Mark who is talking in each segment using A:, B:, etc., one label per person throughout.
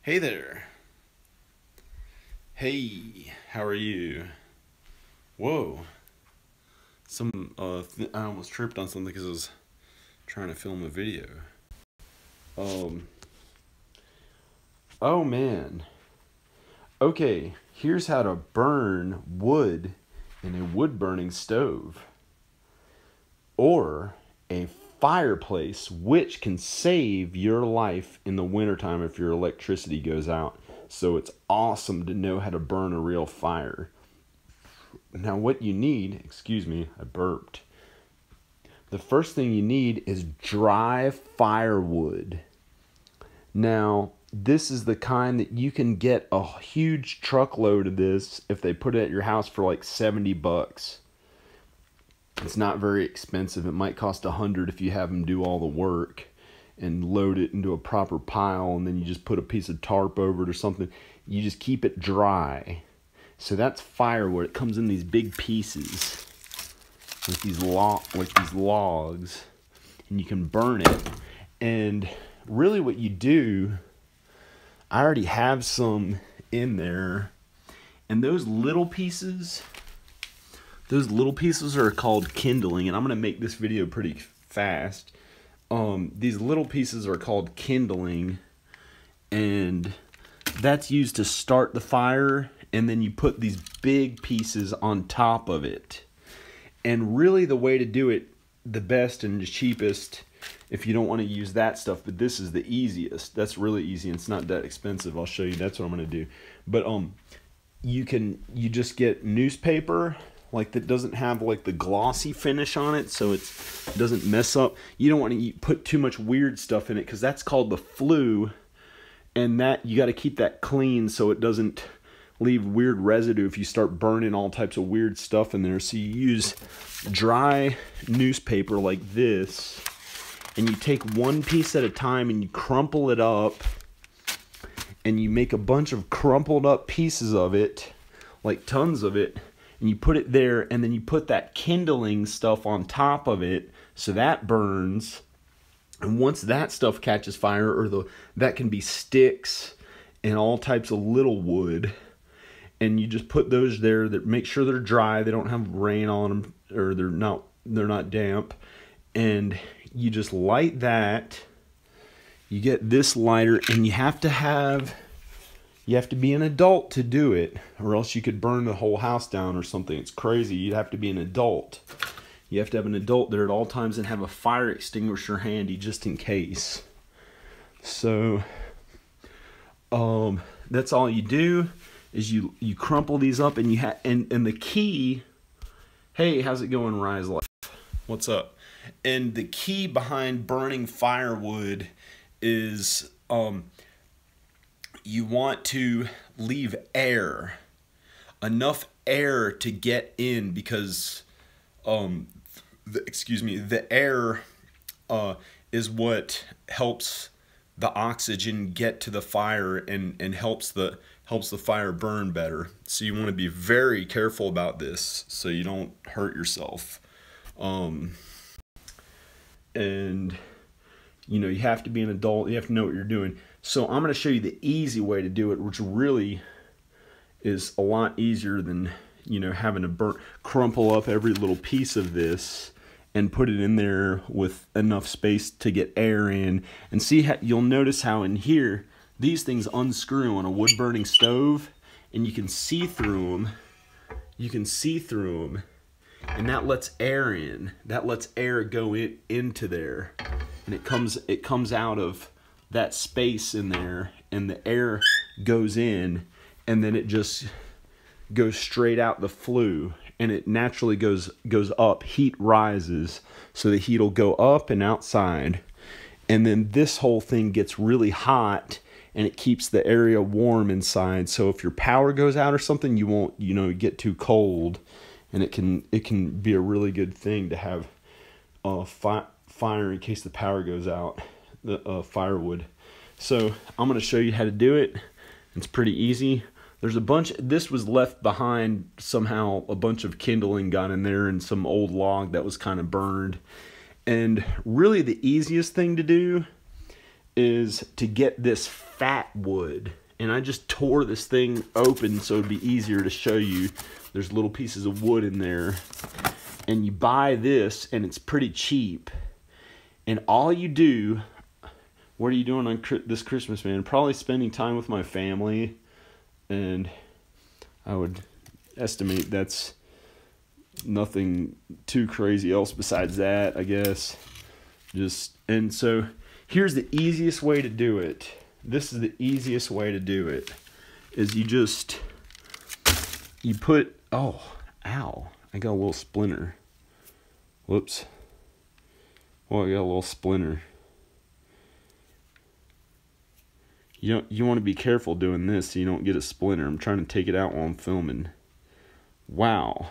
A: Hey there. Hey, how are you? Whoa. I almost tripped on something because I was trying to film a video. Um, oh man. Okay, here's how to burn wood in a wood burning stove or a fireplace, which can save your life in the wintertime if your electricity goes out. So it's awesome to know how to burn a real fire. Now what you need, excuse me, I burped. The first thing you need is dry firewood. Now, this is the kind that you can get a huge truckload of this if they put it at your house for like $70. It's not very expensive. It might cost $100 if you have them do all the work and load it into a proper pile, and then you just put a piece of tarp over it or something. You just keep it dry. So that's firewood. It comes in these big pieces with these logs, and you can burn it. And really what you do, I already have some in there, and those little pieces are called kindling, and I'm going to make this video pretty fast. These little pieces are called kindling, and that's used to start the fire, and then you put these big pieces on top of it. And really the way to do it, the best and the cheapest, if you don't want to use that stuff, but this is the easiest. That's really easy, and it's not that expensive. I'll show you. That's what I'm going to do. But you just get newspaper, like that doesn't have like the glossy finish on it, so it doesn't mess up. You don't want to put too much weird stuff in it, because that's called the flue, and that you got to keep that clean so it doesn't leave weird residue if you start burning all types of weird stuff in there. So you use dry newspaper like this, and you take one piece at a time and you crumple it up, and you make a bunch of crumpled up pieces of it, like tons of it, and you put it there, and then you put that kindling stuff on top of it so that burns. And once that stuff catches fire, or that can be sticks and all types of little wood, and you just put those there, that make sure they're dry, they don't have rain on them, or they're not damp, and you just light that. You get this lighter, and you have to be an adult to do it, or else you could burn the whole house down or something. It's crazy. You'd have to be an adult. You have to have an adult there at all times and have a fire extinguisher handy just in case. So that's all you do, is you crumple these up, and and the key, hey, how's it going, Rise Life? What's up? And the key behind burning firewood is you want to leave air, enough air to get in, because the air is what helps the oxygen get to the fire and helps the fire burn better. So you want to be very careful about this so you don't hurt yourself. And you have to be an adult. You have to know what you're doing. So I'm going to show you the easy way to do it, which really is a lot easier than having to crumple up every little piece of this and put it in there with enough space to get air in. And see how you'll notice how in here these things unscrew on a wood burning stove, and you can see through them. You can see through them, and that lets air in. That lets air go into there, and it comes out of that space in there, and the air goes in, and then it just goes straight out the flue, and it naturally goes up. Heat rises, so the heat will go up and outside, and then this whole thing gets really hot, and it keeps the area warm inside. So if your power goes out or something, you won't get too cold, and it can be a really good thing to have fire in case the power goes out. The firewood. So I'm going to show you how to do it. It's pretty easy. There's a bunch. This was left behind somehow. A bunch of kindling got in there, and some old log that was kind of burned. And really the easiest thing to do is to get this fat wood. And I just tore this thing open so it'd be easier to show you. There's little pieces of wood in there. And you buy this, and it's pretty cheap. And all you do, what are you doing on this Christmas, man? Probably spending time with my family. And I would estimate that's nothing too crazy else besides that, I guess. And so here's the easiest way to do it. This is the easiest way to do it. Is you put, oh, ow, I got a little splinter. Whoops. Well, I got a little splinter. You want to be careful doing this so you don't get a splinter. I'm trying to take it out while I'm filming. Wow.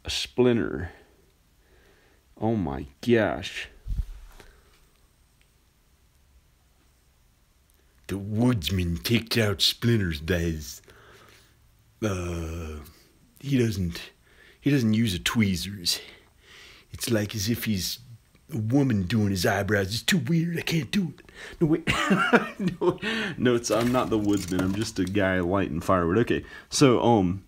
A: A splinter. Oh my gosh. The woodsman takes out splinters, does. He doesn't use a tweezers. It's like as if he's a woman doing his eyebrows. It's too weird. I can't do it. No, wait. No, I'm not the woodsman. I'm just a guy lighting firewood. Okay, so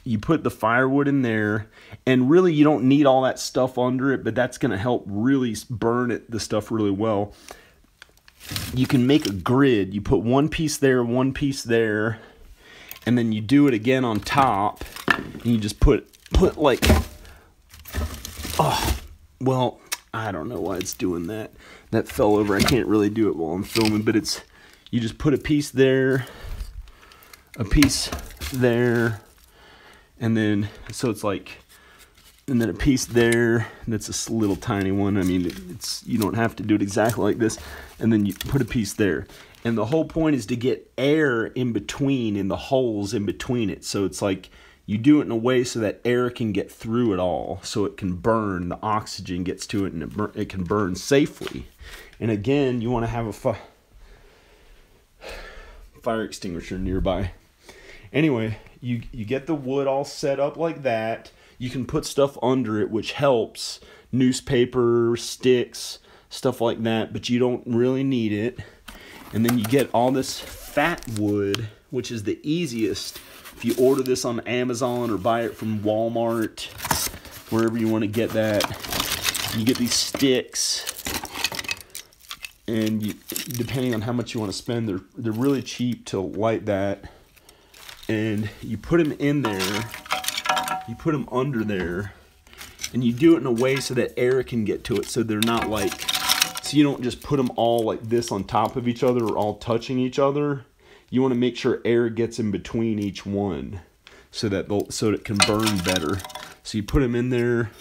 A: you put the firewood in there, and really you don't need all that stuff under it, but that's going to help really burn the stuff really well. You can make a grid. You put one piece there, and then you do it again on top, and you just put like, oh, well, I don't know why it's doing that. That fell over. I can't really do it while I'm filming, but you just put a piece there, a piece there, and then, so it's like, and then a piece there. That's a little tiny one. I mean, you don't have to do it exactly like this. And then you put a piece there. And the whole point is to get air in between, in the holes in between it. So it's like you do it in a way so that air can get through it all, so it can burn. The oxygen gets to it, and it can burn safely. And again, you want to have a fire extinguisher nearby. Anyway, you get the wood all set up like that. You can put stuff under it, which helps. Newspaper, sticks, stuff like that, but you don't really need it. And then you get all this fat wood, which is the easiest. If you order this on Amazon or buy it from Walmart, wherever you want to get that, you get these sticks. And depending on how much you want to spend, they're really cheap to light that. And you put them in there. You put them under there, and you do it in a way so that air can get to it, so they're not like, so you don't just put them all like this on top of each other or all touching each other. You want to make sure air gets in between each one so that it can burn better. So you put them in there.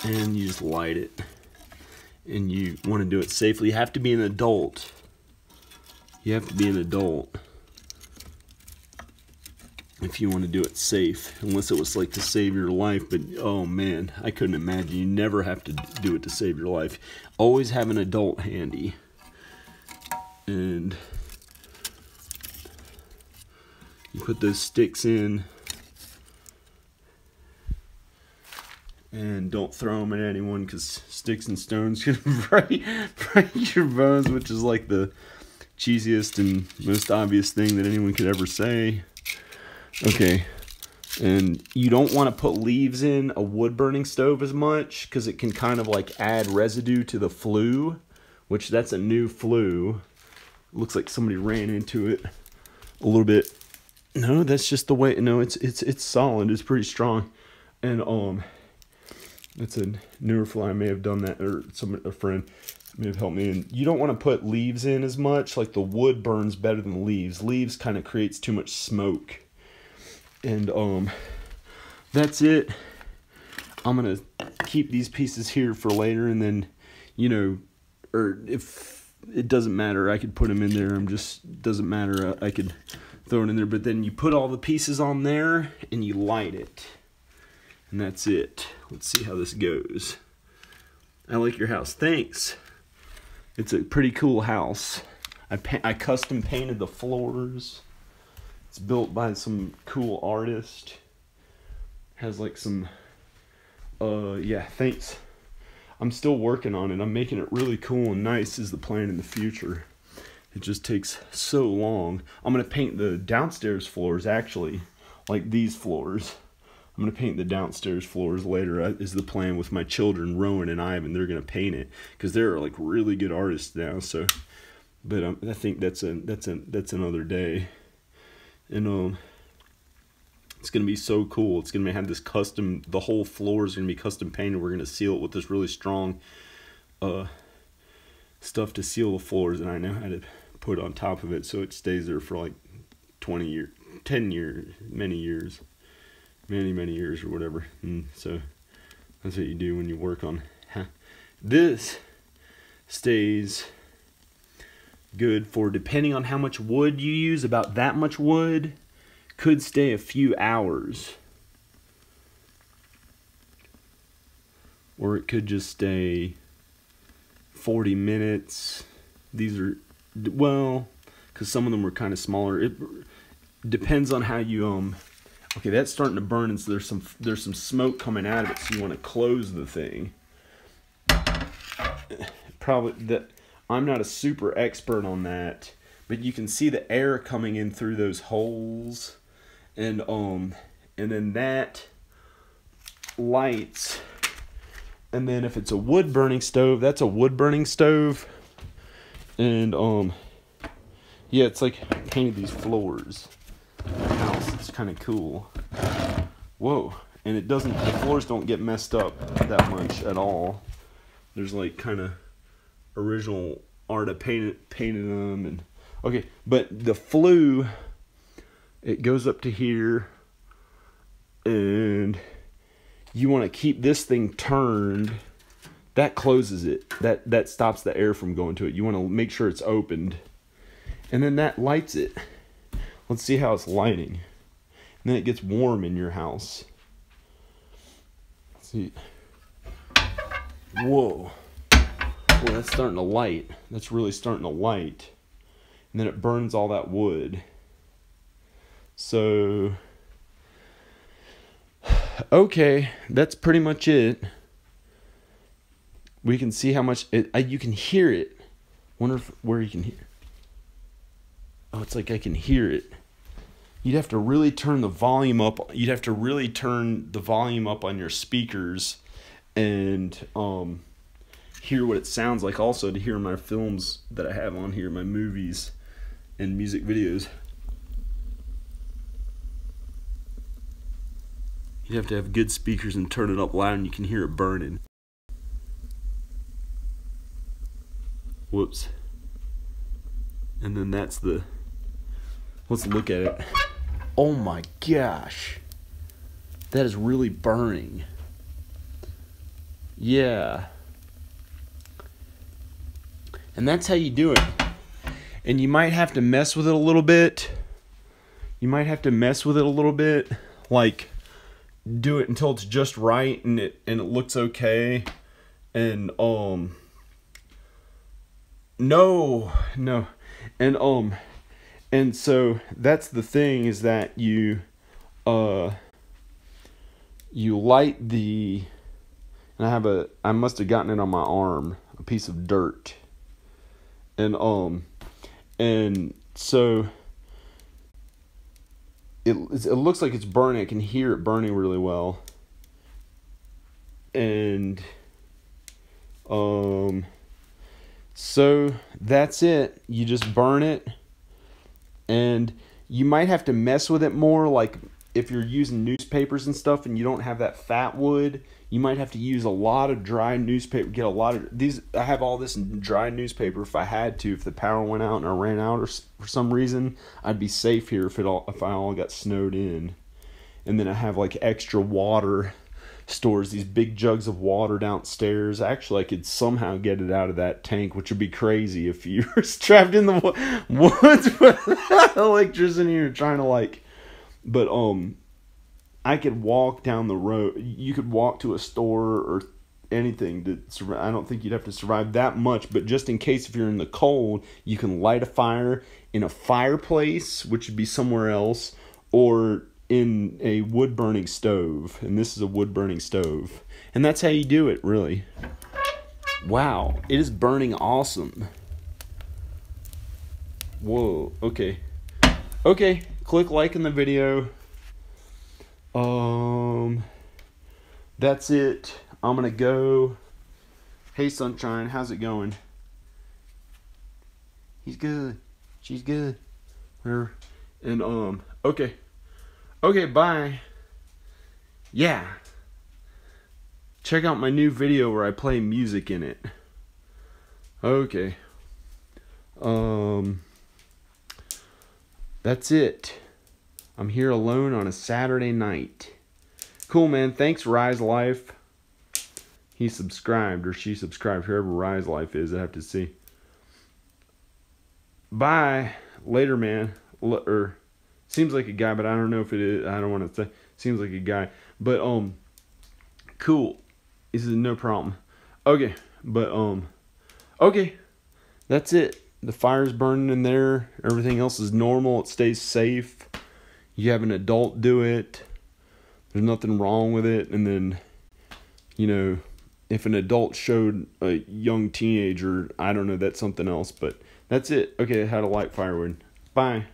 A: And you just light it. And you want to do it safely. You have to be an adult. You have to be an adult if you want to do it safe. Unless it was like to save your life. But oh man, I couldn't imagine. You never have to do it to save your life. Always have an adult handy. And you put those sticks in. And don't throw them at anyone, because sticks and stones can break your bones, which is like the cheesiest and most obvious thing that anyone could ever say. Okay, and you don't want to put leaves in a wood-burning stove as much, because it can kind of like add residue to the flue, which that's a new flue. Looks like somebody ran into it a little bit. No, that's just the way. No, it's solid. It's pretty strong, and it's a newer fly. I may have done that, or a friend may have helped me. And you don't want to put leaves in as much. Like the wood burns better than leaves. Leaves kind of creates too much smoke. And that's it. I'm gonna keep these pieces here for later, and then, you know, or if it doesn't matter, I could put them in there. Doesn't matter. I could throw it in there. But then you put all the pieces on there and you light it. And that's it. Let's see how this goes. I like your house. Thanks. It's a pretty cool house. I custom painted the floors. It's built by some cool artist. Has like some, yeah, thanks. I'm still working on it. I'm making it really cool and nice is the plan in the future. It just takes so long. I'm going to paint the downstairs floors, actually, like these floors. I'm going to paint the downstairs floors later is the plan with my children, Rowan and Ivan. They're going to paint it because they're like really good artists now. So, but I think that's another day. And it's going to be so cool. It's going to have this custom, the whole floor is going to be custom painted. We're going to seal it with this really strong stuff to seal the floors, and I know how to put on top of it so it stays there for like 20 years, 10 years, many years, many years or whatever. And so that's what you do when you work on this. Stays good for, depending on how much wood you use, about that much wood could stay a few hours, or it could just stay 40 minutes. These are, well, because some of them were kind of smaller. It depends on how you okay, that's starting to burn, and so there's some smoke coming out of it, so you want to close the thing. Probably that, I'm not a super expert on that, but you can see the air coming in through those holes, and then that lights. And then if it's a wood burning stove, that's a wood burning stove. And yeah, it's like I painted these floors. The house, it's kind of cool. Whoa. And it doesn't, the floors don't get messed up that much at all. There's like kind of original art. I painted them, and okay, but the flue, it goes up to here, and you want to keep this thing turned. That closes it. That stops the air from going to it. You want to make sure it's opened, and then that lights it. Let's see how it's lighting. And then it gets warm in your house. Let's see. Whoa. Well, that's starting to light. That's really starting to light. And then it burns all that wood. So, okay, that's pretty much it. We can see how much you can hear it. Wonder where you can hear. Oh, it's like I can hear it. You'd have to really turn the volume up. You'd have to really turn the volume up on your speakers, and hear what it sounds like. Also, to hear my films that I have on here, my movies and music videos. You have to have good speakers and turn it up loud, and you can hear it burning. Whoops. And then that's the, let's look at it. Oh my gosh. That is really burning. Yeah. And that's how you do it. And you might have to mess with it a little bit. You might have to mess with it a little bit. Like, do it until it's just right and it looks okay. And no. And so that's the thing, is that you light the, and I must have gotten it on my arm, a piece of dirt. And so it looks like it's burning. I can hear it burning really well. And so that's it. You just burn it, and you might have to mess with it more. Like if you're using newspapers and stuff and you don't have that fat wood, you might have to use a lot of dry newspaper. Get a lot of these. I have all this in dry newspaper. If I had to, if the power went out and I ran out, or for some reason, I'd be safe here if I all got snowed in. And then I have like extra water stores, these big jugs of water downstairs. Actually, I could somehow get it out of that tank, which would be crazy if you were trapped in the woods with electricity and trying to but I could walk down the road. You could walk to a store anything to survive. I don't think you'd have to survive that much, but just in case if you're in the cold, you can light a fire in a fireplace, which would be somewhere else, or in a wood-burning stove. And this is a wood-burning stove. And that's how you do it, really. Wow, it is burning awesome. Whoa, okay. Okay, click like in the video. That's it. I'm gonna go. Hey, Sunshine, how's it going? He's good. She's good. And okay. Okay, bye. Yeah. Check out my new video where I play music in it. Okay. That's it. I'm here alone on a Saturday night. Cool, man. Thanks, Rise Life. He subscribed, or she subscribed, whoever Rise Life is, I have to see. Bye. Later, man. Or seems like a guy, but I don't know if it is. I don't want to say. Seems like a guy. But, cool. This is no problem. Okay. But, okay. That's it. The fire's burning in there. Everything else is normal. It stays safe. You have an adult do it. There's nothing wrong with it. And then, you know, if an adult showed a young teenager, I don't know, that's something else. But that's it. Okay, how to light firewood. Bye.